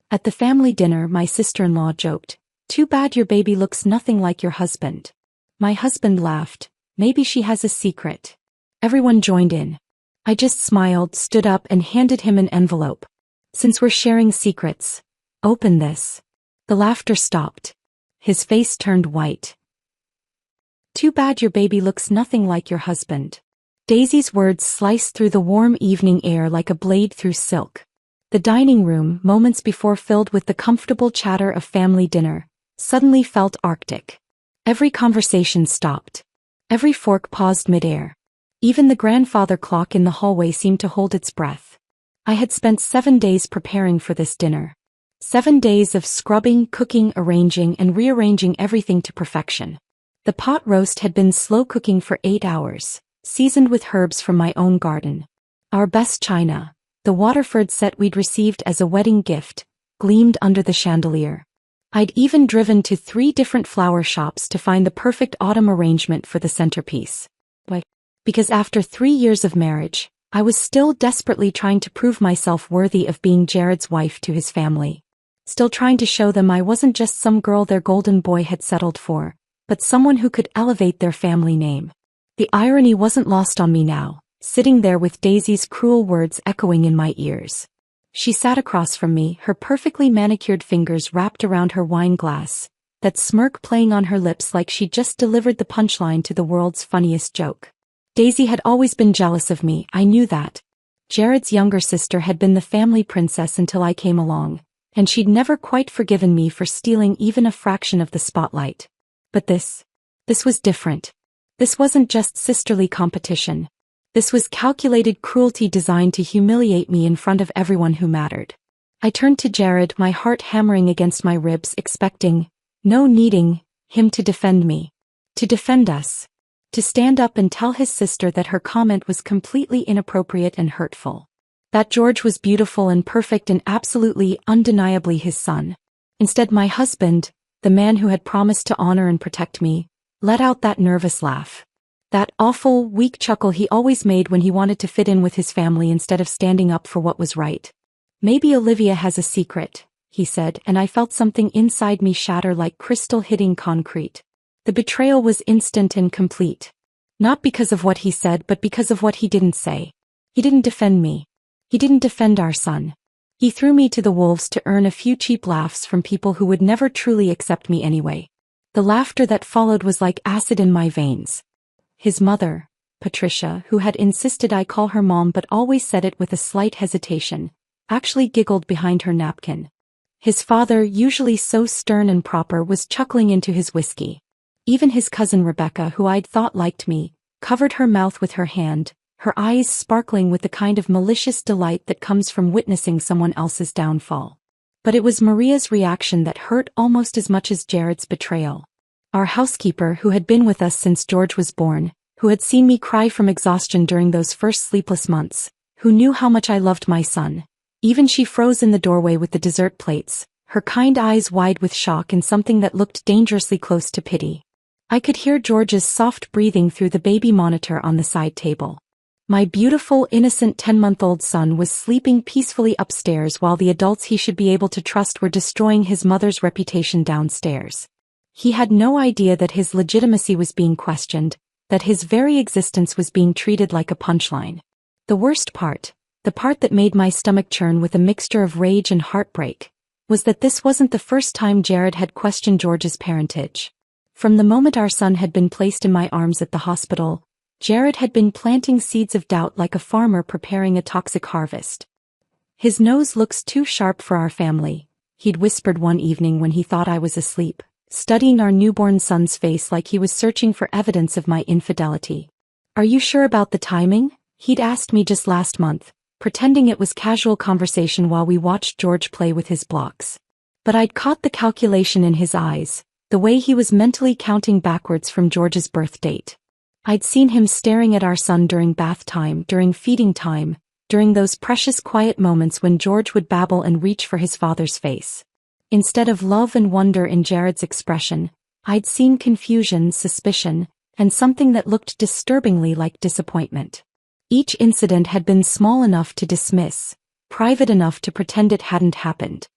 At the family dinner, my sister-in-law joked, "Too bad your baby looks nothing like your husband." My husband laughed, "Maybe she has a secret." Everyone joined in. I just smiled, stood up and handed him an envelope. "Since we're sharing secrets, open this." The laughter stopped. His face turned white. "Too bad your baby looks nothing like your husband." Daisy's words sliced through the warm evening air like a blade through silk. The dining room, moments before filled with the comfortable chatter of family dinner, suddenly felt arctic. Every conversation stopped. Every fork paused midair. Even the grandfather clock in the hallway seemed to hold its breath. I had spent 7 days preparing for this dinner. 7 days of scrubbing, cooking, arranging, and rearranging everything to perfection. The pot roast had been slow cooking for 8 hours, seasoned with herbs from my own garden. Our best china, the Waterford set we'd received as a wedding gift, gleamed under the chandelier. I'd even driven to 3 different flower shops to find the perfect autumn arrangement for the centerpiece. Why? Because after 3 years of marriage, I was still desperately trying to prove myself worthy of being Jared's wife to his family. Still trying to show them I wasn't just some girl their golden boy had settled for, but someone who could elevate their family name. The irony wasn't lost on me now, sitting there with Daisy's cruel words echoing in my ears. She sat across from me, her perfectly manicured fingers wrapped around her wine glass, that smirk playing on her lips like she'd just delivered the punchline to the world's funniest joke. Daisy had always been jealous of me, I knew that. Jared's younger sister had been the family princess until I came along, and she'd never quite forgiven me for stealing even a fraction of the spotlight. But this was different. This wasn't just sisterly competition. This was calculated cruelty designed to humiliate me in front of everyone who mattered. I turned to Jared, my heart hammering against my ribs, expecting, no, needing, him to defend me. To defend us. To stand up and tell his sister that her comment was completely inappropriate and hurtful. That George was beautiful and perfect and absolutely, undeniably his son. Instead, my husband, the man who had promised to honor and protect me, let out that nervous laugh. That awful, weak chuckle he always made when he wanted to fit in with his family instead of standing up for what was right. "Maybe Olivia has a secret," he said, and I felt something inside me shatter like crystal hitting concrete. The betrayal was instant and complete. Not because of what he said, but because of what he didn't say. He didn't defend me. He didn't defend our son. He threw me to the wolves to earn a few cheap laughs from people who would never truly accept me anyway. The laughter that followed was like acid in my veins. His mother, Patricia, who had insisted I call her mom but always said it with a slight hesitation, actually giggled behind her napkin. His father, usually so stern and proper, was chuckling into his whiskey. Even his cousin Rebecca, who I'd thought liked me, covered her mouth with her hand, her eyes sparkling with the kind of malicious delight that comes from witnessing someone else's downfall. But it was Maria's reaction that hurt almost as much as Jared's betrayal. Our housekeeper, who had been with us since George was born, who had seen me cry from exhaustion during those first sleepless months, who knew how much I loved my son. Even she froze in the doorway with the dessert plates, her kind eyes wide with shock and something that looked dangerously close to pity. I could hear George's soft breathing through the baby monitor on the side table. My beautiful, innocent 10-month-old son was sleeping peacefully upstairs while the adults he should be able to trust were destroying his mother's reputation downstairs. He had no idea that his legitimacy was being questioned, that his very existence was being treated like a punchline. The worst part, the part that made my stomach churn with a mixture of rage and heartbreak, was that this wasn't the first time Jared had questioned George's parentage. From the moment our son had been placed in my arms at the hospital, Jared had been planting seeds of doubt like a farmer preparing a toxic harvest. "His nose looks too sharp for our family," he'd whispered one evening when he thought I was asleep, studying our newborn son's face like he was searching for evidence of my infidelity. "Are you sure about the timing?" he'd asked me just last month, pretending it was casual conversation while we watched George play with his blocks. But I'd caught the calculation in his eyes, the way he was mentally counting backwards from George's birth date. I'd seen him staring at our son during bath time, during feeding time, during those precious quiet moments when George would babble and reach for his father's face. Instead of love and wonder in Jared's expression, I'd seen confusion, suspicion, and something that looked disturbingly like disappointment. Each incident had been small enough to dismiss, private enough to pretend it hadn't happened.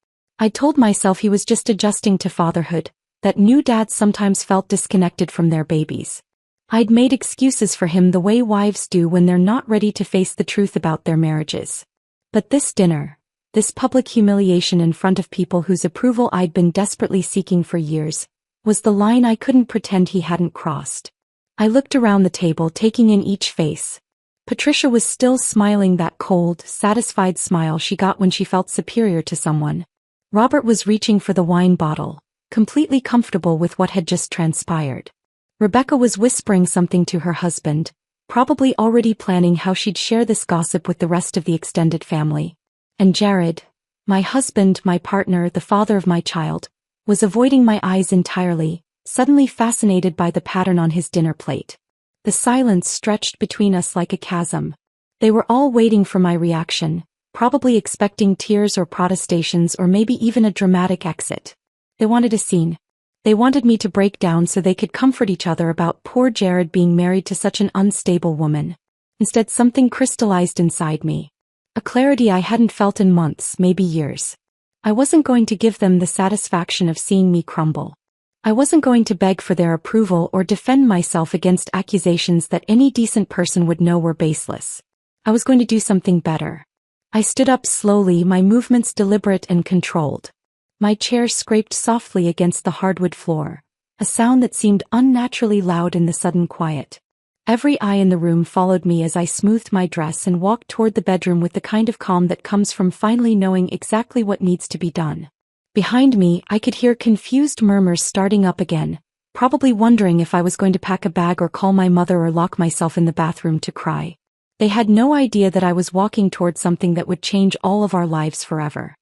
I told myself he was just adjusting to fatherhood, that new dads sometimes felt disconnected from their babies. I'd made excuses for him the way wives do when they're not ready to face the truth about their marriages. But this dinner, this public humiliation in front of people whose approval I'd been desperately seeking for years, was the line I couldn't pretend he hadn't crossed. I looked around the table, taking in each face. Patricia was still smiling, that cold, satisfied smile she got when she felt superior to someone. Robert was reaching for the wine bottle, completely comfortable with what had just transpired. Rebecca was whispering something to her husband, probably already planning how she'd share this gossip with the rest of the extended family. And Jared, my husband, my partner, the father of my child, was avoiding my eyes entirely, suddenly fascinated by the pattern on his dinner plate. The silence stretched between us like a chasm. They were all waiting for my reaction, probably expecting tears or protestations or maybe even a dramatic exit. They wanted a scene. They wanted me to break down so they could comfort each other about poor Jared being married to such an unstable woman. Instead, something crystallized inside me. A clarity I hadn't felt in months, maybe years. I wasn't going to give them the satisfaction of seeing me crumble. I wasn't going to beg for their approval or defend myself against accusations that any decent person would know were baseless. I was going to do something better. I stood up slowly, my movements deliberate and controlled. My chair scraped softly against the hardwood floor, a sound that seemed unnaturally loud in the sudden quiet. Every eye in the room followed me as I smoothed my dress and walked toward the bedroom with the kind of calm that comes from finally knowing exactly what needs to be done. Behind me, I could hear confused murmurs starting up again, probably wondering if I was going to pack a bag or call my mother or lock myself in the bathroom to cry. They had no idea that I was walking toward something that would change all of our lives forever.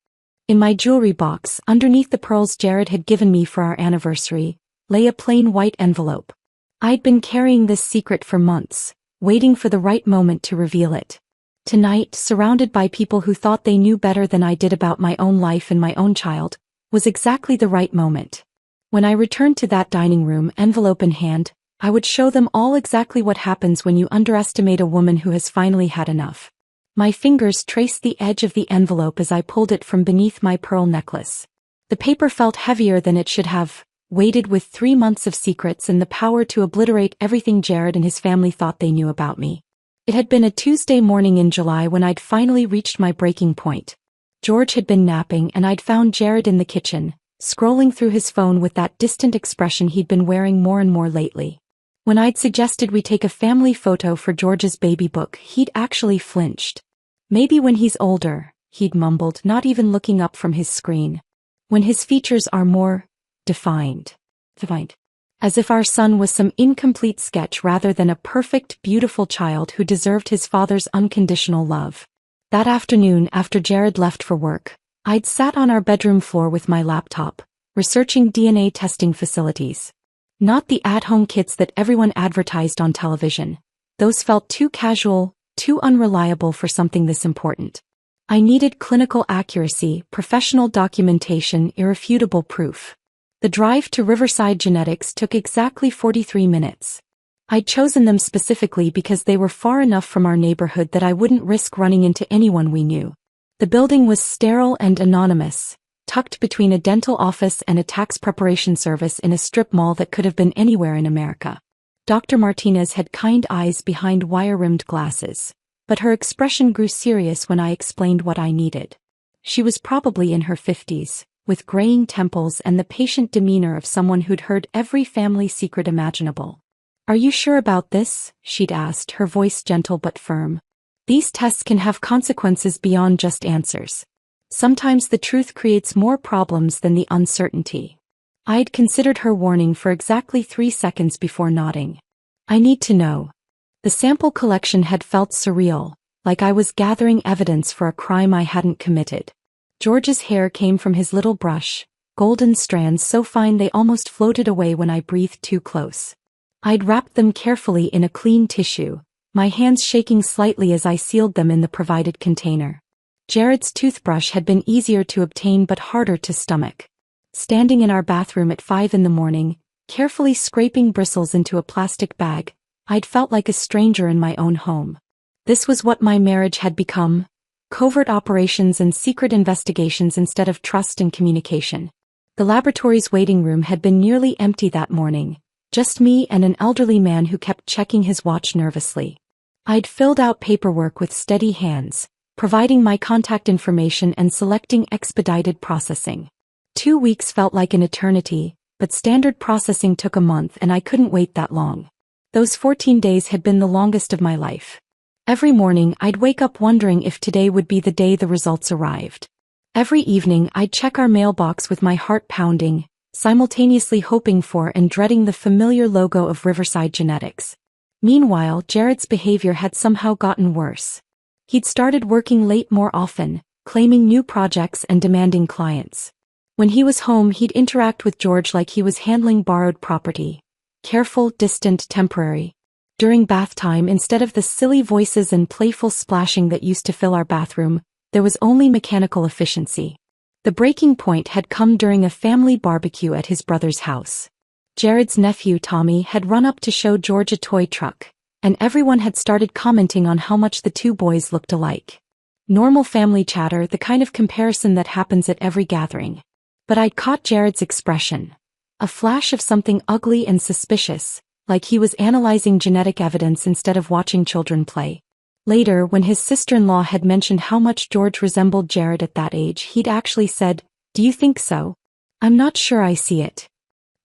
In my jewelry box, underneath the pearls Jared had given me for our anniversary, lay a plain white envelope. I'd been carrying this secret for months, waiting for the right moment to reveal it. Tonight, surrounded by people who thought they knew better than I did about my own life and my own child, was exactly the right moment. When I returned to that dining room, envelope in hand, I would show them all exactly what happens when you underestimate a woman who has finally had enough. My fingers traced the edge of the envelope as I pulled it from beneath my pearl necklace. The paper felt heavier than it should have, weighted with 3 months of secrets and the power to obliterate everything Jared and his family thought they knew about me. It had been a Tuesday morning in July when I'd finally reached my breaking point. George had been napping and I'd found Jared in the kitchen, scrolling through his phone with that distant expression he'd been wearing more and more lately. When I'd suggested we take a family photo for George's baby book, he'd actually flinched. Maybe when he's older, he'd mumbled, not even looking up from his screen. When his features are more defined. As if our son was some incomplete sketch rather than a perfect, beautiful child who deserved his father's unconditional love. That afternoon, after Jared left for work, I'd sat on our bedroom floor with my laptop, researching DNA testing facilities. Not the at-home kits that everyone advertised on television. Those felt too casual, too unreliable for something this important. I needed clinical accuracy, professional documentation, irrefutable proof. The drive to Riverside Genetics took exactly 43 minutes. I'd chosen them specifically because they were far enough from our neighborhood that I wouldn't risk running into anyone we knew. The building was sterile and anonymous, tucked between a dental office and a tax preparation service in a strip mall that could have been anywhere in America. Dr. Martinez had kind eyes behind wire-rimmed glasses, but her expression grew serious when I explained what I needed. She was probably in her 50s, with graying temples and the patient demeanor of someone who'd heard every family secret imaginable. "Are you sure about this?" she'd asked, her voice gentle but firm. "These tests can have consequences beyond just answers. Sometimes the truth creates more problems than the uncertainty." I'd considered her warning for exactly 3 seconds before nodding. "I need to know." The sample collection had felt surreal, like I was gathering evidence for a crime I hadn't committed. George's hair came from his little brush, golden strands so fine they almost floated away when I breathed too close. I'd wrapped them carefully in a clean tissue, my hands shaking slightly as I sealed them in the provided container. Jared's toothbrush had been easier to obtain but harder to stomach. Standing in our bathroom at 5 in the morning, carefully scraping bristles into a plastic bag, I'd felt like a stranger in my own home. This was what my marriage had become, covert operations and secret investigations instead of trust and communication. The laboratory's waiting room had been nearly empty that morning, just me and an elderly man who kept checking his watch nervously. I'd filled out paperwork with steady hands, providing my contact information and selecting expedited processing. 2 weeks felt like an eternity, but standard processing took a month and I couldn't wait that long. Those 14 days had been the longest of my life. Every morning I'd wake up wondering if today would be the day the results arrived. Every evening I'd check our mailbox with my heart pounding, simultaneously hoping for and dreading the familiar logo of Riverside Genetics. Meanwhile, Jared's behavior had somehow gotten worse. He'd started working late more often, claiming new projects and demanding clients. When he was home, he'd interact with George like he was handling borrowed property. Careful, distant, temporary. During bath time, instead of the silly voices and playful splashing that used to fill our bathroom, there was only mechanical efficiency. The breaking point had come during a family barbecue at his brother's house. Jared's nephew Tommy had run up to show George a toy truck, and everyone had started commenting on how much the two boys looked alike. Normal family chatter, the kind of comparison that happens at every gathering. But I'd caught Jared's expression. A flash of something ugly and suspicious, like he was analyzing genetic evidence instead of watching children play. Later, when his sister-in-law had mentioned how much George resembled Jared at that age, he'd actually said, "Do you think so? I'm not sure I see it."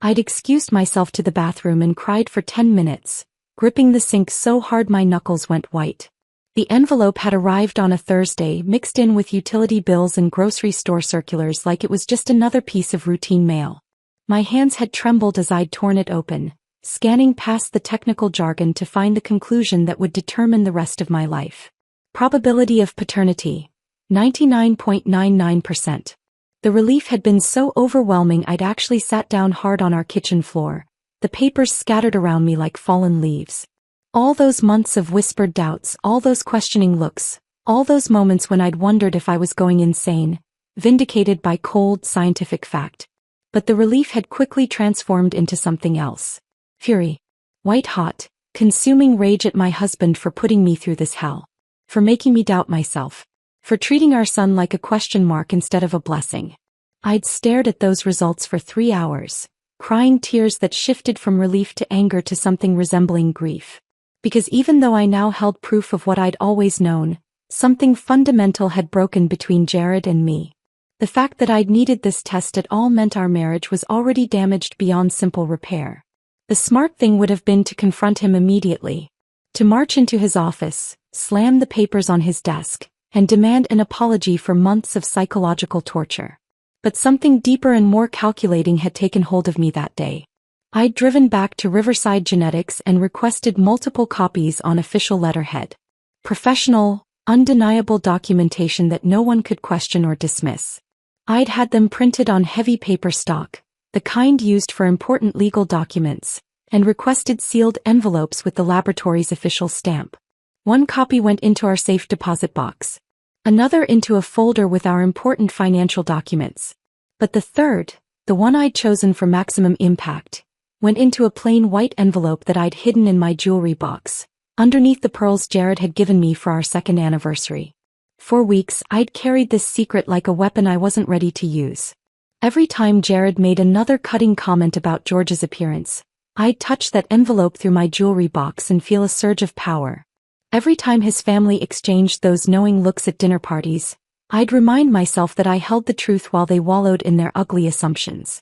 I'd excused myself to the bathroom and cried for 10 minutes, gripping the sink so hard my knuckles went white. The envelope had arrived on a Thursday, mixed in with utility bills and grocery store circulars like it was just another piece of routine mail. My hands had trembled as I'd torn it open, scanning past the technical jargon to find the conclusion that would determine the rest of my life. Probability of paternity, 99.99%. The relief had been so overwhelming I'd actually sat down hard on our kitchen floor, the papers scattered around me like fallen leaves. All those months of whispered doubts, all those questioning looks, all those moments when I'd wondered if I was going insane, vindicated by cold, scientific fact. But the relief had quickly transformed into something else. Fury. White-hot, consuming rage at my husband for putting me through this hell. For making me doubt myself. For treating our son like a question mark instead of a blessing. I'd stared at those results for 3 hours, crying tears that shifted from relief to anger to something resembling grief. Because even though I now held proof of what I'd always known, something fundamental had broken between Jared and me. The fact that I'd needed this test at all meant our marriage was already damaged beyond simple repair. The smart thing would have been to confront him immediately. To march into his office, slam the papers on his desk, and demand an apology for months of psychological torture. But something deeper and more calculating had taken hold of me that day. I'd driven back to Riverside Genetics and requested multiple copies on official letterhead. Professional, undeniable documentation that no one could question or dismiss. I'd had them printed on heavy paper stock, the kind used for important legal documents, and requested sealed envelopes with the laboratory's official stamp. One copy went into our safe deposit box. Another into a folder with our important financial documents. But the third, the one I'd chosen for maximum impact, went into a plain white envelope that I'd hidden in my jewelry box, underneath the pearls Jared had given me for our second anniversary. For weeks, I'd carried this secret like a weapon I wasn't ready to use. Every time Jared made another cutting comment about George's appearance, I'd touch that envelope through my jewelry box and feel a surge of power. Every time his family exchanged those knowing looks at dinner parties, I'd remind myself that I held the truth while they wallowed in their ugly assumptions.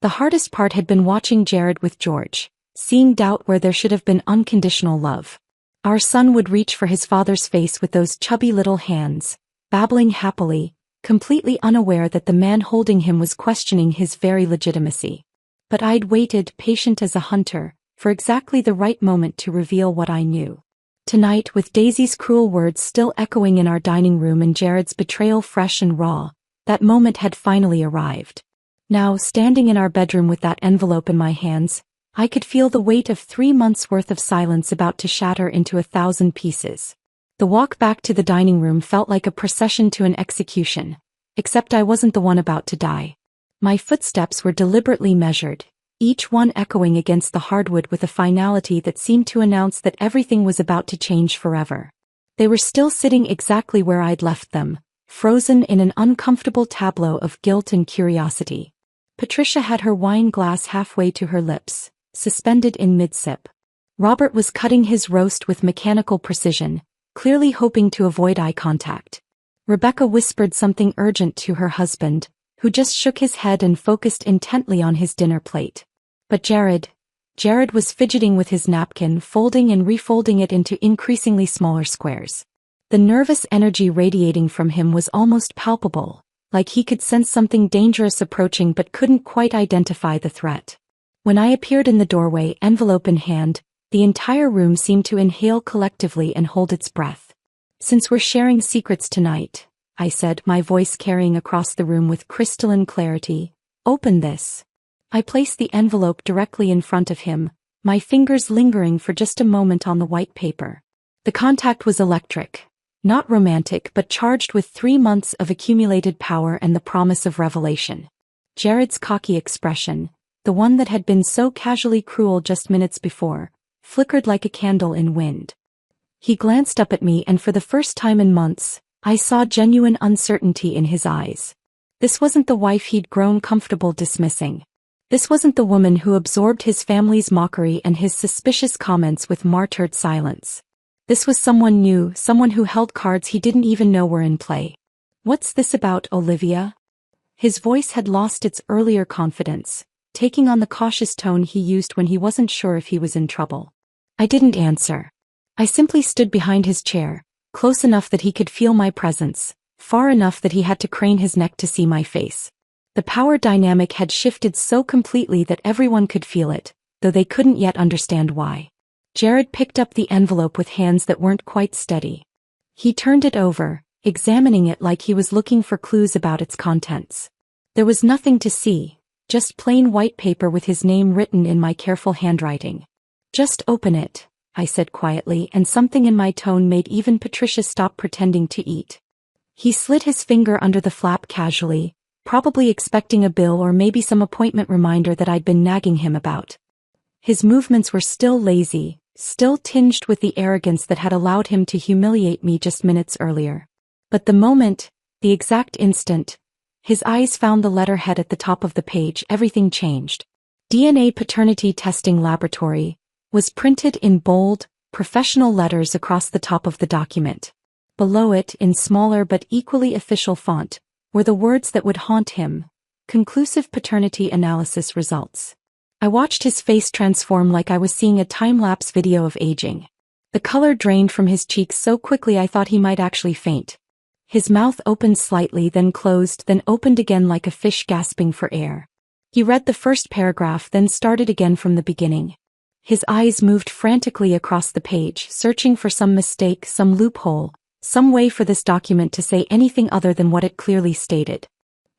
The hardest part had been watching Jared with George, seeing doubt where there should have been unconditional love. Our son would reach for his father's face with those chubby little hands, babbling happily, completely unaware that the man holding him was questioning his very legitimacy. But I'd waited, patient as a hunter, for exactly the right moment to reveal what I knew. Tonight, with Daisy's cruel words still echoing in our dining room and Jared's betrayal fresh and raw, that moment had finally arrived. Now, standing in our bedroom with that envelope in my hands, I could feel the weight of 3 months' worth of silence about to shatter into 1,000 pieces. The walk back to the dining room felt like a procession to an execution, except I wasn't the one about to die. My footsteps were deliberately measured, each one echoing against the hardwood with a finality that seemed to announce that everything was about to change forever. They were still sitting exactly where I'd left them, frozen in an uncomfortable tableau of guilt and curiosity. Patricia had her wine glass halfway to her lips, suspended in mid-sip. Robert was cutting his roast with mechanical precision, clearly hoping to avoid eye contact. Rebecca whispered something urgent to her husband, who just shook his head and focused intently on his dinner plate. But Jared was fidgeting with his napkin, folding and refolding it into increasingly smaller squares. The nervous energy radiating from him was almost palpable, like he could sense something dangerous approaching but couldn't quite identify the threat. When I appeared in the doorway, envelope in hand, the entire room seemed to inhale collectively and hold its breath. "Since we're sharing secrets tonight," I said, my voice carrying across the room with crystalline clarity, "open this." I placed the envelope directly in front of him, my fingers lingering for just a moment on the white paper. The contact was electric. Not romantic but charged with 3 months of accumulated power and the promise of revelation. Jared's cocky expression, the one that had been so casually cruel just minutes before, flickered like a candle in wind. He glanced up at me and for the first time in months, I saw genuine uncertainty in his eyes. This wasn't the wife he'd grown comfortable dismissing. This wasn't the woman who absorbed his family's mockery and his suspicious comments with martyred silence. This was someone new, someone who held cards he didn't even know were in play. "What's this about, Olivia?" His voice had lost its earlier confidence, taking on the cautious tone he used when he wasn't sure if he was in trouble. I didn't answer. I simply stood behind his chair, close enough that he could feel my presence, far enough that he had to crane his neck to see my face. The power dynamic had shifted so completely that everyone could feel it, though they couldn't yet understand why. Jared picked up the envelope with hands that weren't quite steady. He turned it over, examining it like he was looking for clues about its contents. There was nothing to see, just plain white paper with his name written in my careful handwriting. "Just open it," I said quietly, and something in my tone made even Patricia stop pretending to eat. He slid his finger under the flap casually, probably expecting a bill or maybe some appointment reminder that I'd been nagging him about. His movements were still lazy, still tinged with the arrogance that had allowed him to humiliate me just minutes earlier. But the moment, the exact instant, his eyes found the letterhead at the top of the page, everything changed. DNA Paternity Testing Laboratory was printed in bold, professional letters across the top of the document. Below it, in smaller but equally official font, were the words that would haunt him: conclusive paternity analysis results. I watched his face transform like I was seeing a time-lapse video of aging. The color drained from his cheeks so quickly I thought he might actually faint. His mouth opened slightly, then closed, then opened again like a fish gasping for air. He read the first paragraph, then started again from the beginning. His eyes moved frantically across the page, searching for some mistake, some loophole, some way for this document to say anything other than what it clearly stated.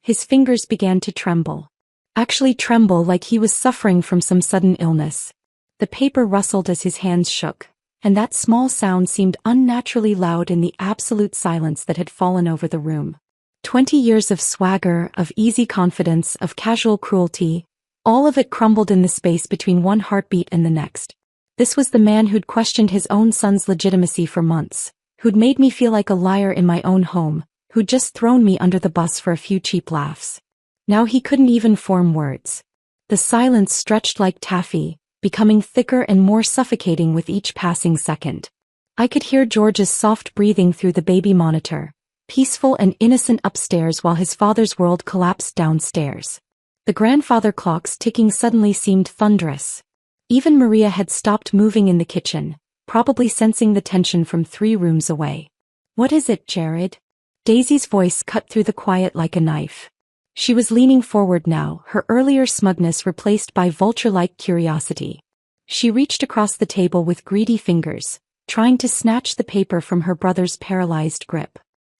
His fingers began to tremble. Actually tremble like he was suffering from some sudden illness. The paper rustled as his hands shook, and that small sound seemed unnaturally loud in the absolute silence that had fallen over the room. 20 years of swagger, of easy confidence, of casual cruelty, all of it crumbled in the space between one heartbeat and the next. This was the man who'd questioned his own son's legitimacy for months, who'd made me feel like a liar in my own home, who'd just thrown me under the bus for a few cheap laughs. Now he couldn't even form words. The silence stretched like taffy, becoming thicker and more suffocating with each passing second. I could hear George's soft breathing through the baby monitor, peaceful and innocent upstairs while his father's world collapsed downstairs. The grandfather clocks ticking suddenly seemed thunderous. Even Maria had stopped moving in the kitchen, probably sensing the tension from 3 rooms away. "What is it, Jared?" Daisy's voice cut through the quiet like a knife. She was leaning forward now, her earlier smugness replaced by vulture-like curiosity. She reached across the table with greedy fingers, trying to snatch the paper from her brother's paralyzed grip.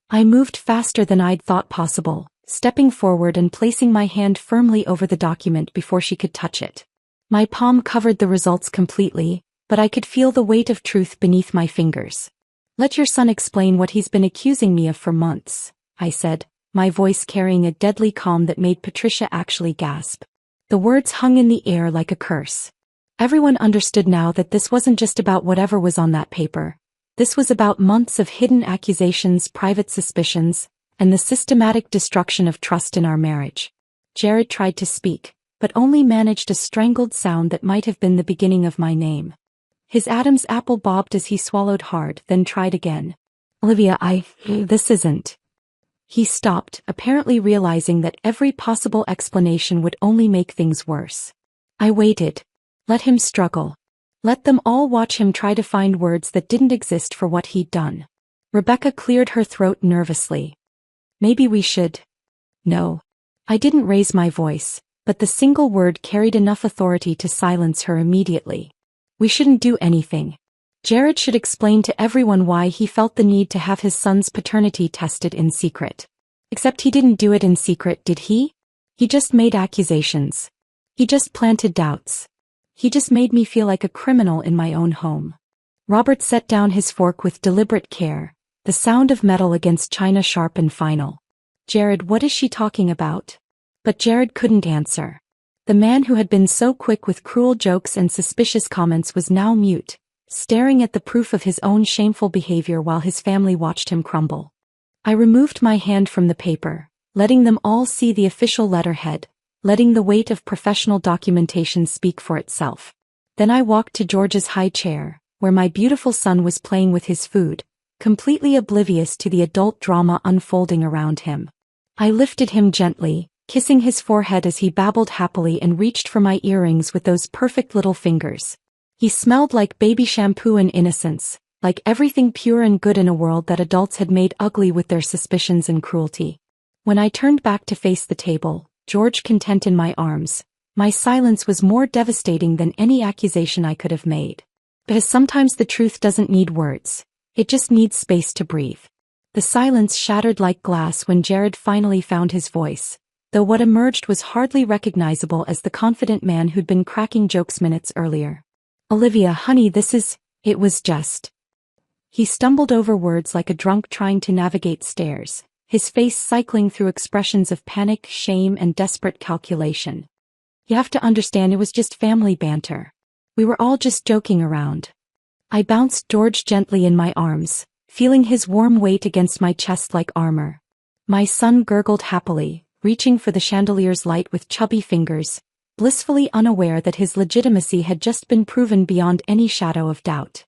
I moved faster than I'd thought possible, stepping forward and placing my hand firmly over the document before she could touch it. My palm covered the results completely, but I could feel the weight of truth beneath my fingers. "Let your son explain what he's been accusing me of for months," I said, my voice carrying a deadly calm that made Patricia actually gasp. The words hung in the air like a curse. Everyone understood now that this wasn't just about whatever was on that paper. This was about months of hidden accusations, private suspicions, and the systematic destruction of trust in our marriage. Jared tried to speak, but only managed a strangled sound that might have been the beginning of my name. His Adam's apple bobbed as he swallowed hard, then tried again. Olivia, this isn't. He stopped, apparently realizing that every possible explanation would only make things worse. I waited. Let him struggle. Let them all watch him try to find words that didn't exist for what he'd done. Rebecca cleared her throat nervously. Maybe we should. No. I didn't raise my voice, but the single word carried enough authority to silence her immediately. We shouldn't do anything. Jared should explain to everyone why he felt the need to have his son's paternity tested in secret. Except he didn't do it in secret, did he? He just made accusations. He just planted doubts. He just made me feel like a criminal in my own home. Robert set down his fork with deliberate care, the sound of metal against china sharp and final. Jared, what is she talking about? But Jared couldn't answer. The man who had been so quick with cruel jokes and suspicious comments was now mute, staring at the proof of his own shameful behavior while his family watched him crumble. I removed my hand from the paper, letting them all see the official letterhead, letting the weight of professional documentation speak for itself. Then I walked to George's high chair, where my beautiful son was playing with his food, completely oblivious to the adult drama unfolding around him. I lifted him gently, kissing his forehead as he babbled happily and reached for my earrings with those perfect little fingers. He smelled like baby shampoo and innocence, like everything pure and good in a world that adults had made ugly with their suspicions and cruelty. When I turned back to face the table, George content in my arms, my silence was more devastating than any accusation I could have made. Because sometimes the truth doesn't need words. It just needs space to breathe. The silence shattered like glass when Jared finally found his voice, though what emerged was hardly recognizable as the confident man who'd been cracking jokes minutes earlier. Olivia, honey, it was just. He stumbled over words like a drunk trying to navigate stairs, his face cycling through expressions of panic, shame, and desperate calculation. You have to understand, it was just family banter. We were all just joking around. I bounced George gently in my arms, feeling his warm weight against my chest like armor. My son gurgled happily, reaching for the chandelier's light with chubby fingers, blissfully unaware that his legitimacy had just been proven beyond any shadow of doubt.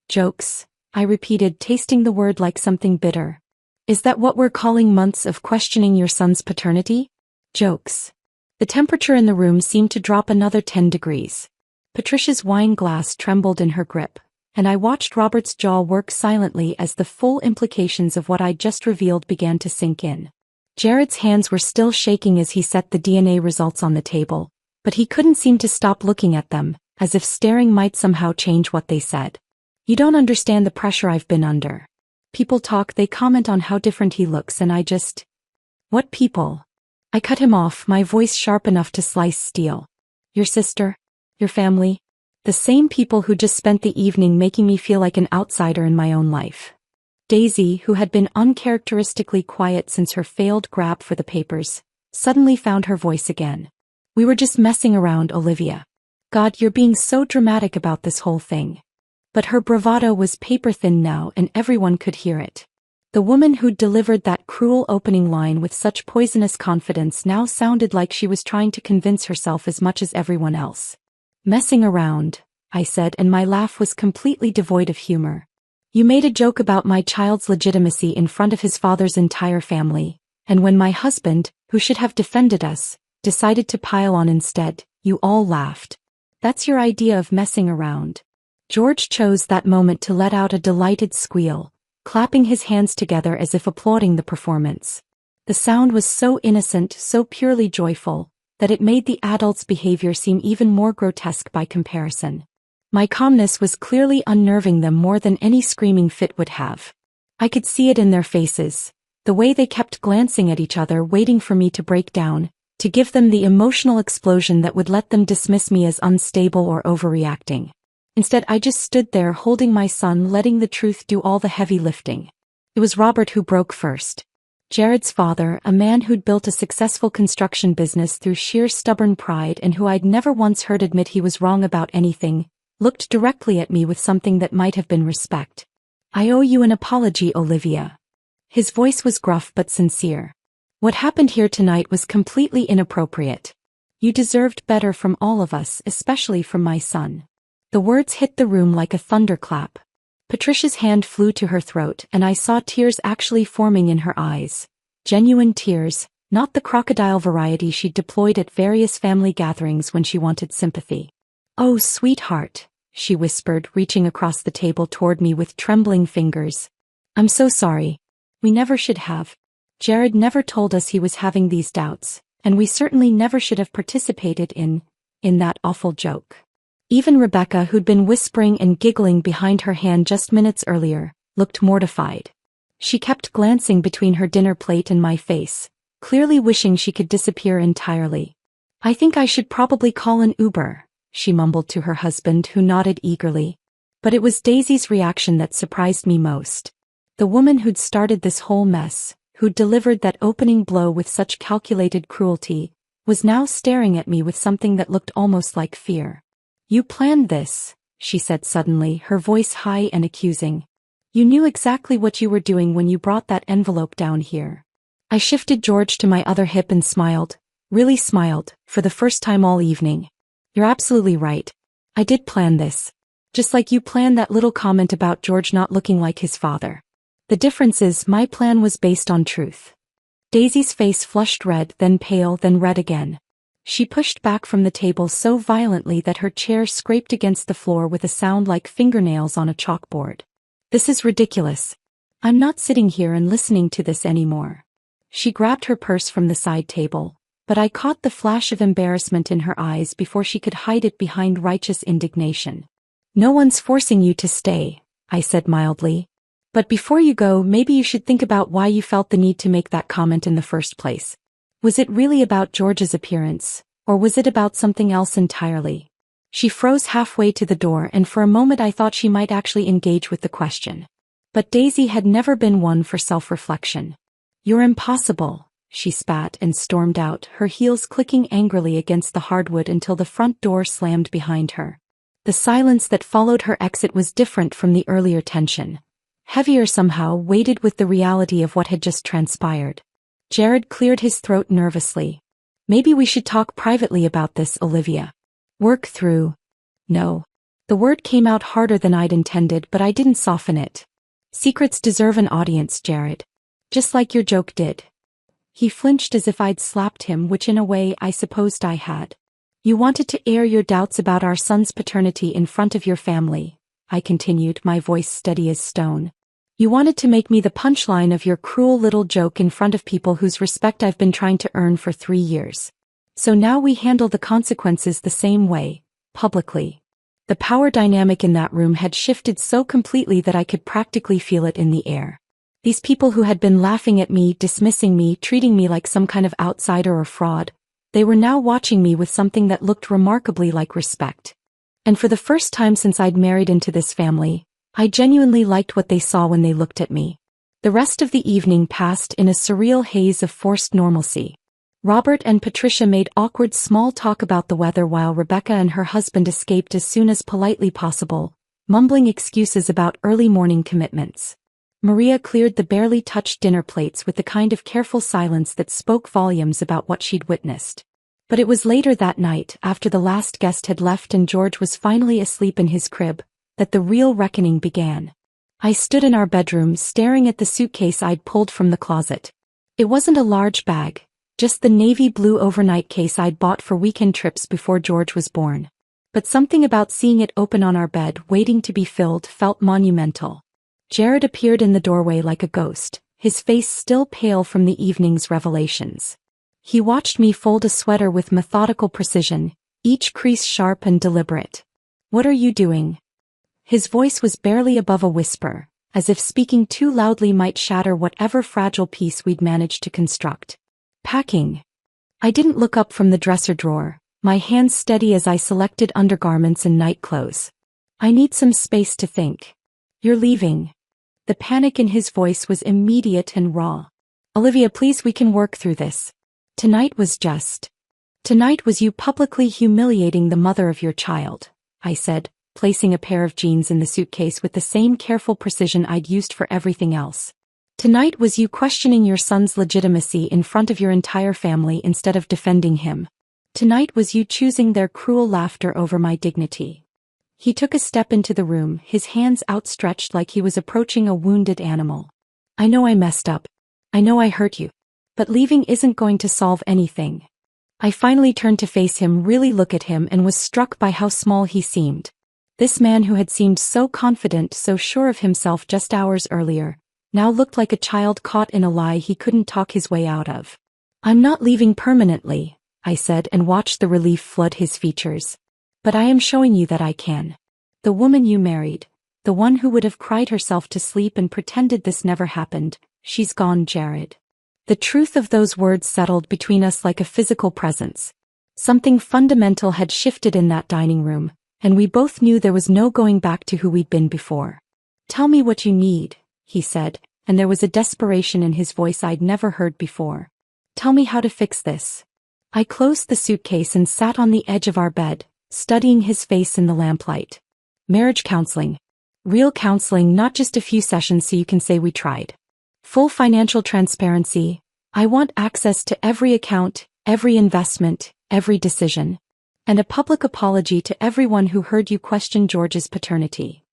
Jokes, I repeated, tasting the word like something bitter. Is that what we're calling months of questioning your son's paternity? Jokes. The temperature in the room seemed to drop another 10 degrees. Patricia's wine glass trembled in her grip, and I watched Robert's jaw work silently as the full implications of what I'd just revealed began to sink in. Jared's hands were still shaking as he set the DNA results on the table, but he couldn't seem to stop looking at them, as if staring might somehow change what they said. You don't understand the pressure I've been under. People talk, they comment on how different he looks, and I just... What people? I cut him off, my voice sharp enough to slice steel. Your sister? Your family? The same people who just spent the evening making me feel like an outsider in my own life. Daisy, who had been uncharacteristically quiet since her failed grab for the papers, suddenly found her voice again. We were just messing around, Olivia. God, you're being so dramatic about this whole thing. But her bravado was paper-thin now, and everyone could hear it. The woman who'd delivered that cruel opening line with such poisonous confidence now sounded like she was trying to convince herself as much as everyone else. Messing around, I said, and my laugh was completely devoid of humor. You made a joke about my child's legitimacy in front of his father's entire family, and when my husband, who should have defended us, decided to pile on instead, you all laughed. That's your idea of messing around. George chose that moment to let out a delighted squeal, clapping his hands together as if applauding the performance. The sound was so innocent, so purely joyful, that it made the adult's behavior seem even more grotesque by comparison. My calmness was clearly unnerving them more than any screaming fit would have. I could see it in their faces, the way they kept glancing at each other, waiting for me to break down, to give them the emotional explosion that would let them dismiss me as unstable or overreacting. Instead, I just stood there holding my son, letting the truth do all the heavy lifting. It was Robert who broke first. Jared's father, a man who'd built a successful construction business through sheer stubborn pride and who I'd never once heard admit he was wrong about anything, looked directly at me with something that might have been respect. I owe you an apology, Olivia. His voice was gruff but sincere. What happened here tonight was completely inappropriate. You deserved better from all of us, especially from my son. The words hit the room like a thunderclap. Patricia's hand flew to her throat and I saw tears actually forming in her eyes. Genuine tears, not the crocodile variety she'd deployed at various family gatherings when she wanted sympathy. "Oh, sweetheart," she whispered, reaching across the table toward me with trembling fingers. "I'm so sorry. We never should have. Jared never told us he was having these doubts, and we certainly never should have participated in that awful joke." Even Rebecca, who'd been whispering and giggling behind her hand just minutes earlier, looked mortified. She kept glancing between her dinner plate and my face, clearly wishing she could disappear entirely. "I think I should probably call an Uber," she mumbled to her husband, who nodded eagerly. But it was Daisy's reaction that surprised me most. The woman who'd started this whole mess, who'd delivered that opening blow with such calculated cruelty, was now staring at me with something that looked almost like fear. "You planned this," she said suddenly, her voice high and accusing. "You knew exactly what you were doing when you brought that envelope down here." I shifted George to my other hip and smiled, really smiled, for the first time all evening. "You're absolutely right. I did plan this. Just like you planned that little comment about George not looking like his father. The difference is my plan was based on truth." Daisy's face flushed red, then pale, then red again. She pushed back from the table so violently that her chair scraped against the floor with a sound like fingernails on a chalkboard. "This is ridiculous. I'm not sitting here and listening to this anymore." She grabbed her purse from the side table, but I caught the flash of embarrassment in her eyes before she could hide it behind righteous indignation. "No one's forcing you to stay," I said mildly. "But before you go, maybe you should think about why you felt the need to make that comment in the first place. Was it really about George's appearance, or was it about something else entirely?" She froze halfway to the door, and for a moment I thought she might actually engage with the question. But Daisy had never been one for self-reflection. "You're impossible," she spat and stormed out, her heels clicking angrily against the hardwood until the front door slammed behind her. The silence that followed her exit was different from the earlier tension. Heavier somehow, weighted with the reality of what had just transpired. Jared cleared his throat nervously. "Maybe we should talk privately about this, Olivia. Work through." "No." The word came out harder than I'd intended, but I didn't soften it. "Secrets deserve an audience, Jared. Just like your joke did." He flinched as if I'd slapped him, which in a way I supposed I had. "You wanted to air your doubts about our son's paternity in front of your family," I continued, my voice steady as stone. "You wanted to make me the punchline of your cruel little joke in front of people whose respect I've been trying to earn for 3 years. So now we handle the consequences the same way, publicly." The power dynamic in that room had shifted so completely that I could practically feel it in the air. These people who had been laughing at me, dismissing me, treating me like some kind of outsider or fraud, they were now watching me with something that looked remarkably like respect. And for the first time since I'd married into this family, I genuinely liked what they saw when they looked at me. The rest of the evening passed in a surreal haze of forced normalcy. Robert and Patricia made awkward small talk about the weather while Rebecca and her husband escaped as soon as politely possible, mumbling excuses about early morning commitments. Maria cleared the barely touched dinner plates with the kind of careful silence that spoke volumes about what she'd witnessed. But it was later that night, after the last guest had left and George was finally asleep in his crib, that the real reckoning began. I stood in our bedroom staring at the suitcase I'd pulled from the closet. It wasn't a large bag, just the navy blue overnight case I'd bought for weekend trips before George was born. But something about seeing it open on our bed, waiting to be filled, felt monumental. Jared appeared in the doorway like a ghost, his face still pale from the evening's revelations. He watched me fold a sweater with methodical precision, each crease sharp and deliberate. "What are you doing?" His voice was barely above a whisper, as if speaking too loudly might shatter whatever fragile peace we'd managed to construct. "Packing." I didn't look up from the dresser drawer, my hands steady as I selected undergarments and nightclothes. "I need some space to think." "You're leaving." The panic in his voice was immediate and raw. "Olivia, please, we can work through this. Tonight was you publicly humiliating the mother of your child," I said, placing a pair of jeans in the suitcase with the same careful precision I'd used for everything else. Tonight was you questioning your son's legitimacy in front of your entire family instead of defending him. Tonight was you choosing their cruel laughter over my dignity. He took a step into the room, his hands outstretched like he was approaching a wounded animal. I know I messed up. I know I hurt you. But leaving isn't going to solve anything. I finally turned to face him, really look at him, and was struck by how small he seemed. This man who had seemed so confident, so sure of himself just hours earlier, now looked like a child caught in a lie he couldn't talk his way out of. I'm not leaving permanently, I said, and watched the relief flood his features. But I am showing you that I can. The woman you married, the one who would have cried herself to sleep and pretended this never happened, she's gone, Jared. The truth of those words settled between us like a physical presence. Something fundamental had shifted in that dining room, and we both knew there was no going back to who we'd been before. Tell me what you need, he said, and there was a desperation in his voice I'd never heard before. Tell me how to fix this. I closed the suitcase and sat on the edge of our bed, studying his face in the lamplight. Marriage counseling. Real counseling, not just a few sessions so you can say we tried. Full financial transparency. I want access to every account, every investment, every decision. And a public apology to everyone who heard you question George's paternity.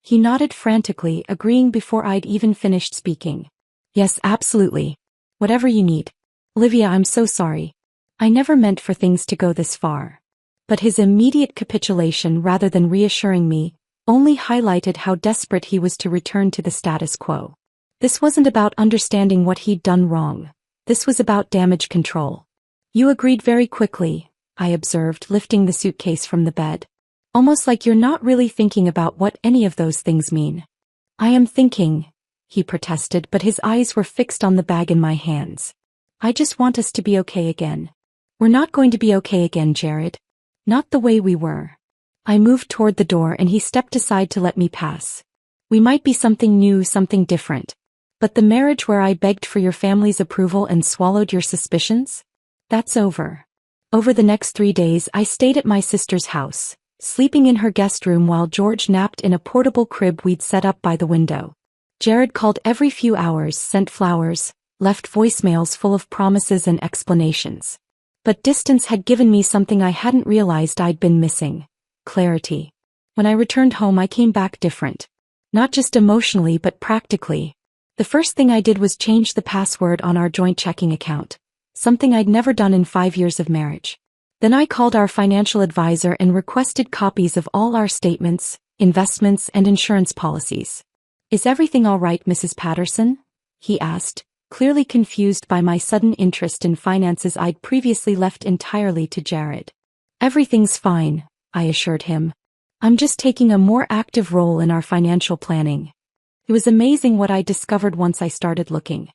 He nodded frantically, agreeing before I'd even finished speaking. Yes, absolutely. Whatever you need. Olivia, I'm so sorry. I never meant for things to go this far. But his immediate capitulation, rather than reassuring me, only highlighted how desperate he was to return to the status quo. This wasn't about understanding what he'd done wrong. This was about damage control. You agreed very quickly, I observed, lifting the suitcase from the bed. Almost like you're not really thinking about what any of those things mean. I am thinking, he protested, but his eyes were fixed on the bag in my hands. I just want us to be okay again. We're not going to be okay again, Jared. Not the way we were. I moved toward the door and he stepped aside to let me pass. We might be something new, something different. But the marriage where I begged for your family's approval and swallowed your suspicions? That's over. Over the next 3 days I stayed at my sister's house, sleeping in her guest room while George napped in a portable crib we'd set up by the window. Jared called every few hours, sent flowers, left voicemails full of promises and explanations. But distance had given me something I hadn't realized I'd been missing. Clarity. When I returned home I came back different. Not just emotionally but practically. The first thing I did was change the password on our joint checking account, something I'd never done in 5 years of marriage. Then I called our financial advisor and requested copies of all our statements, investments, and insurance policies. Is everything all right, Mrs. Patterson? He asked, clearly confused by my sudden interest in finances I'd previously left entirely to Jared. Everything's fine, I assured him. I'm just taking a more active role in our financial planning. It was amazing what I discovered once I started looking.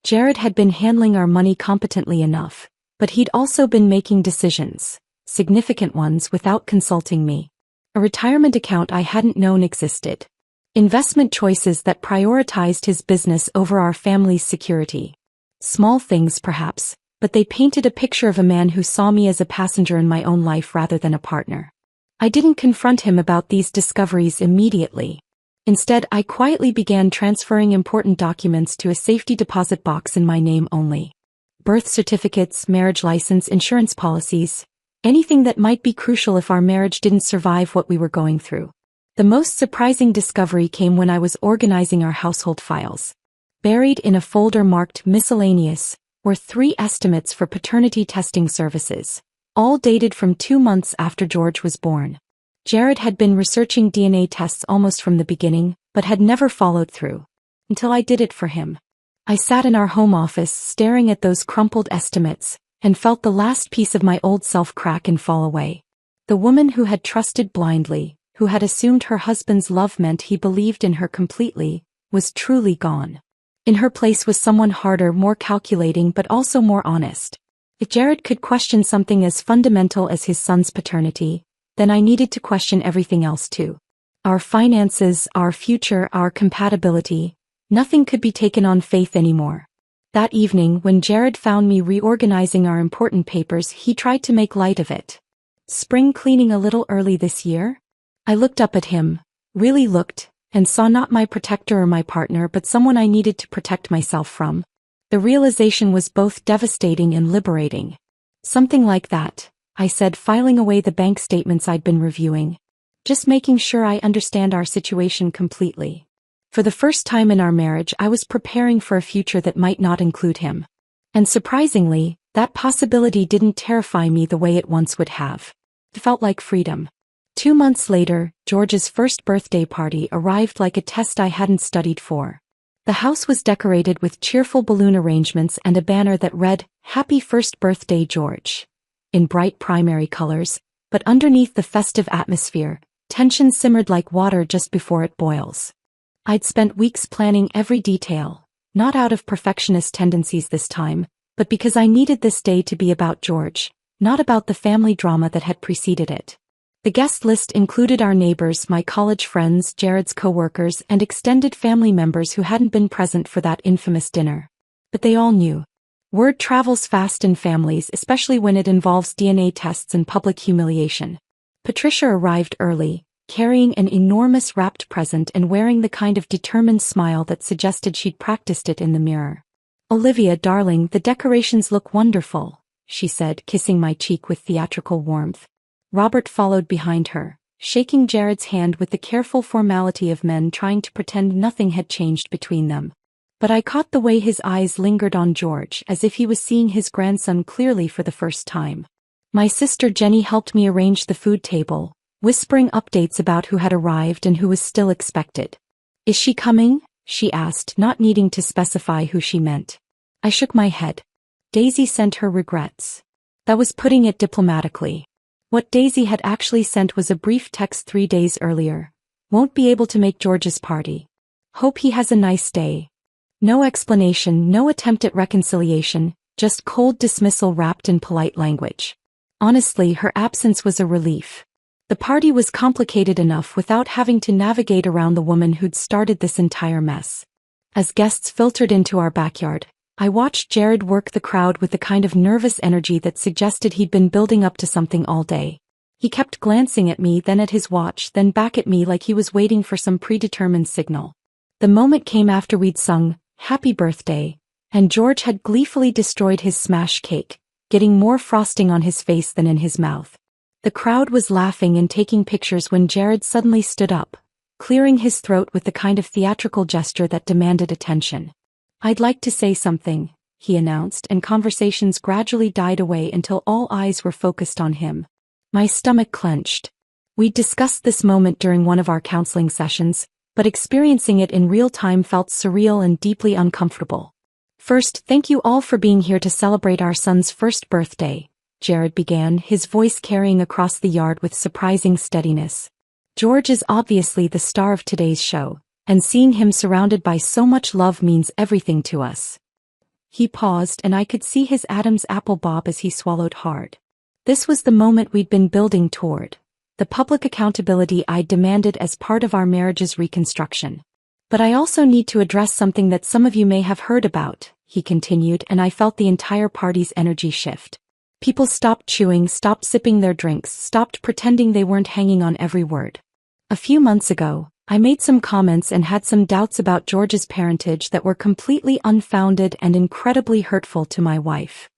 Jared had been handling our money competently enough, but he'd also been making decisions, significant ones, without consulting me. A retirement account I hadn't known existed. Investment choices that prioritized his business over our family's security. Small things perhaps, but they painted a picture of a man who saw me as a passenger in my own life rather than a partner. I didn't confront him about these discoveries immediately. Instead, I quietly began transferring important documents to a safety deposit box in my name only. Birth certificates, marriage license, insurance policies, anything that might be crucial if our marriage didn't survive what we were going through. The most surprising discovery came when I was organizing our household files. Buried in a folder marked Miscellaneous were 3 estimates for paternity testing services, all dated from 2 months after George was born. Jared had been researching DNA tests almost from the beginning, but had never followed through. Until I did it for him. I sat in our home office staring at those crumpled estimates, and felt the last piece of my old self crack and fall away. The woman who had trusted blindly, who had assumed her husband's love meant he believed in her completely, was truly gone. In her place was someone harder, more calculating, but also more honest. If Jared could question something as fundamental as his son's paternity, then I needed to question everything else too. Our finances, our future, our compatibility, nothing could be taken on faith anymore. That evening, when Jared found me reorganizing our important papers, he tried to make light of it. Spring cleaning a little early this year? I looked up at him, really looked, and saw not my protector or my partner but someone I needed to protect myself from. The realization was both devastating and liberating. Something like that, I said, filing away the bank statements I'd been reviewing. Just making sure I understand our situation completely. For the first time in our marriage, I was preparing for a future that might not include him. And surprisingly, that possibility didn't terrify me the way it once would have. It felt like freedom. 2 months later, George's first birthday party arrived like a test I hadn't studied for. The house was decorated with cheerful balloon arrangements and a banner that read, "Happy First Birthday, George," in bright primary colors, but underneath the festive atmosphere, tension simmered like water just before it boils. I'd spent weeks planning every detail, not out of perfectionist tendencies this time, but because I needed this day to be about George, not about the family drama that had preceded it. The guest list included our neighbors, my college friends, Jared's co-workers, and extended family members who hadn't been present for that infamous dinner. But they all knew. Word travels fast in families, especially when it involves DNA tests and public humiliation. Patricia arrived early, carrying an enormous wrapped present and wearing the kind of determined smile that suggested she'd practiced it in the mirror. "Olivia, darling, the decorations look wonderful," she said, kissing my cheek with theatrical warmth. Robert followed behind her, shaking Jared's hand with the careful formality of men trying to pretend nothing had changed between them. But I caught the way his eyes lingered on George, as if he was seeing his grandson clearly for the first time. My sister Jenny helped me arrange the food table, whispering updates about who had arrived and who was still expected. "Is she coming?" she asked, not needing to specify who she meant. I shook my head. Daisy sent her regrets. That was putting it diplomatically. What Daisy had actually sent was a brief text 3 days earlier. "Won't be able to make George's party. Hope he has a nice day." No explanation, no attempt at reconciliation, just cold dismissal wrapped in polite language. Honestly, her absence was a relief. The party was complicated enough without having to navigate around the woman who'd started this entire mess. As guests filtered into our backyard, I watched Jared work the crowd with the kind of nervous energy that suggested he'd been building up to something all day. He kept glancing at me, then at his watch, then back at me like he was waiting for some predetermined signal. The moment came after we'd sung, "Happy Birthday," and George had gleefully destroyed his smash cake, getting more frosting on his face than in his mouth. The crowd was laughing and taking pictures when Jared suddenly stood up, clearing his throat with the kind of theatrical gesture that demanded attention. "I'd like to say something," he announced, and conversations gradually died away until all eyes were focused on him. My stomach clenched. We'd discussed this moment during one of our counseling sessions, but experiencing it in real time felt surreal and deeply uncomfortable. "First, thank you all for being here to celebrate our son's first birthday," Jared began, his voice carrying across the yard with surprising steadiness. "George is obviously the star of today's show, and seeing him surrounded by so much love means everything to us." He paused, and I could see his Adam's apple bob as he swallowed hard. This was the moment we'd been building toward, the public accountability I demanded as part of our marriage's reconstruction. "But I also need to address something that some of you may have heard about," he continued, and I felt the entire party's energy shift. People stopped chewing, stopped sipping their drinks, stopped pretending they weren't hanging on every word. "A few months ago, I made some comments and had some doubts about George's parentage that were completely unfounded and incredibly hurtful to my wife."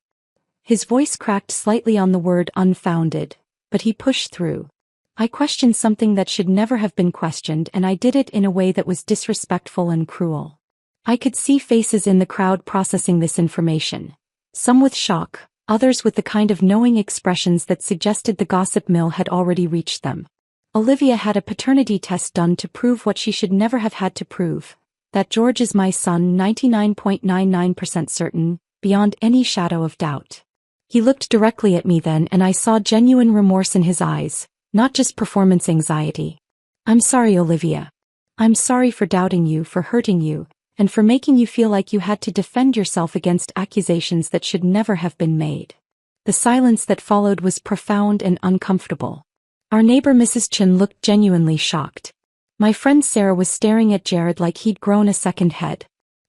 His voice cracked slightly on the word unfounded, but he pushed through. "I questioned something that should never have been questioned, and I did it in a way that was disrespectful and cruel." I could see faces in the crowd processing this information. Some with shock, others with the kind of knowing expressions that suggested the gossip mill had already reached them. "Olivia had a paternity test done to prove what she should never have had to prove. That George is my son, 99.99% certain, beyond any shadow of doubt." He looked directly at me then, and I saw genuine remorse in his eyes, not just performance anxiety. "I'm sorry, Olivia. I'm sorry for doubting you, for hurting you, and for making you feel like you had to defend yourself against accusations that should never have been made." The silence that followed was profound and uncomfortable. Our neighbor Mrs. Chin looked genuinely shocked. My friend Sarah was staring at Jared like he'd grown a second head.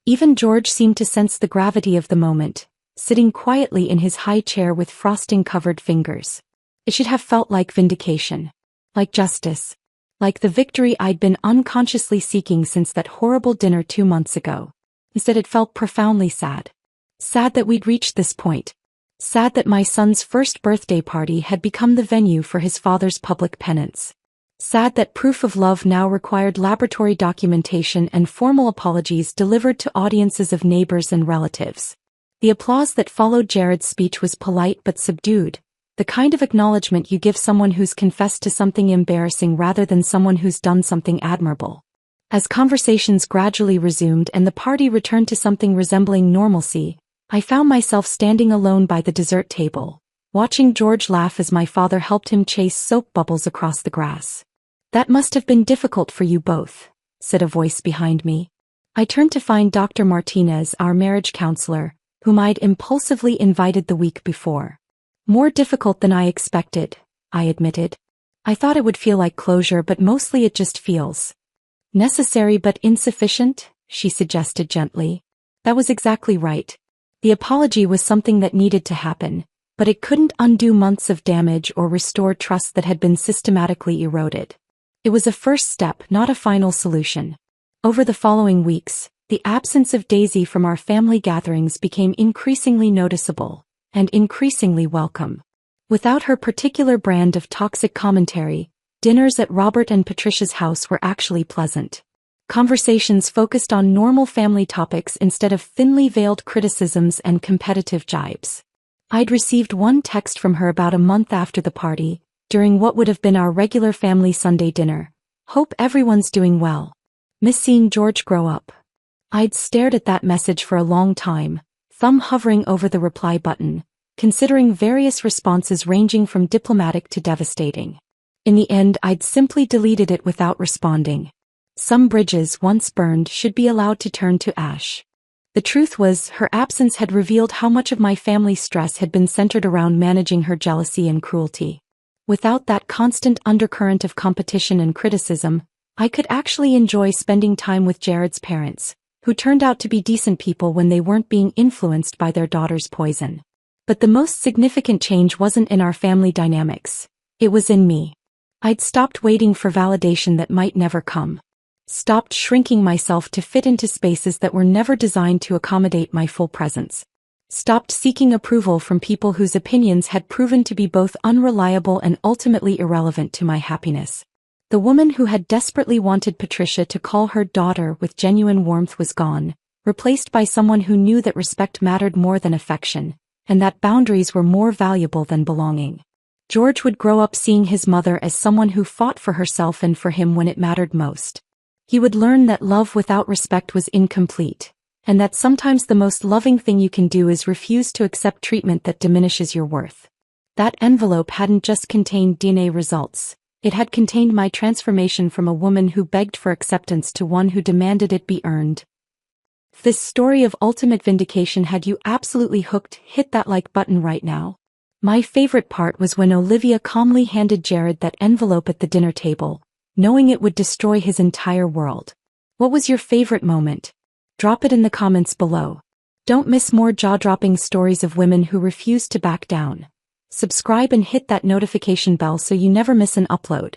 Even George seemed to sense the gravity of the moment, sitting quietly in his high chair with frosting-covered fingers. It should have felt like vindication. Like justice. like the victory I'd been unconsciously seeking since that horrible dinner 2 months ago. Instead, it felt profoundly sad. Sad that we'd reached this point. Sad that my son's first birthday party had become the venue for his father's public penance. Sad that proof of love now required laboratory documentation and formal apologies delivered to audiences of neighbors and relatives. The applause that followed Jared's speech was polite but subdued, the kind of acknowledgement you give someone who's confessed to something embarrassing rather than someone who's done something admirable. As conversations gradually resumed and the party returned to something resembling normalcy, I found myself standing alone by the dessert table, watching George laugh as my father helped him chase soap bubbles across the grass. "That must have been difficult for you both," said a voice behind me. I turned to find Dr. Martinez, our marriage counselor, whom I'd impulsively invited the week before. "More difficult than I expected," I admitted. "I thought it would feel like closure, but mostly it just feels necessary but insufficient," she suggested gently. That was exactly right. The apology was something that needed to happen, but it couldn't undo months of damage or restore trust that had been systematically eroded. It was a first step, not a final solution. Over the following weeks, the absence of Daisy from our family gatherings became increasingly noticeable, and increasingly welcome. Without her particular brand of toxic commentary, dinners at Robert and Patricia's house were actually pleasant. Conversations focused on normal family topics instead of thinly veiled criticisms and competitive jibes. I'd received one text from her about a month after the party, during what would have been our regular family Sunday dinner. "Hope everyone's doing well. Miss seeing George grow up." I'd stared at that message for a long time, thumb hovering over the reply button, considering various responses ranging from diplomatic to devastating. In the end, I'd simply deleted it without responding. Some bridges once burned should be allowed to turn to ash. The truth was, her absence had revealed how much of my family's stress had been centered around managing her jealousy and cruelty. Without that constant undercurrent of competition and criticism, I could actually enjoy spending time with Jared's parents, who turned out to be decent people when they weren't being influenced by their daughter's poison. But the most significant change wasn't in our family dynamics. It was in me. I'd stopped waiting for validation that might never come. Stopped shrinking myself to fit into spaces that were never designed to accommodate my full presence. Stopped seeking approval from people whose opinions had proven to be both unreliable and ultimately irrelevant to my happiness. The woman who had desperately wanted Patricia to call her daughter with genuine warmth was gone, replaced by someone who knew that respect mattered more than affection, and that boundaries were more valuable than belonging. George would grow up seeing his mother as someone who fought for herself and for him when it mattered most. He would learn that love without respect was incomplete, and that sometimes the most loving thing you can do is refuse to accept treatment that diminishes your worth. That envelope hadn't just contained DNA results, it had contained my transformation from a woman who begged for acceptance to one who demanded it be earned. If this story of ultimate vindication had you absolutely hooked, hit that like button right now. My favorite part was when Olivia calmly handed Jared that envelope at the dinner table, knowing it would destroy his entire world. What was your favorite moment? Drop it in the comments below. Don't miss more jaw-dropping stories of women who refuse to back down. Subscribe and hit that notification bell so you never miss an upload.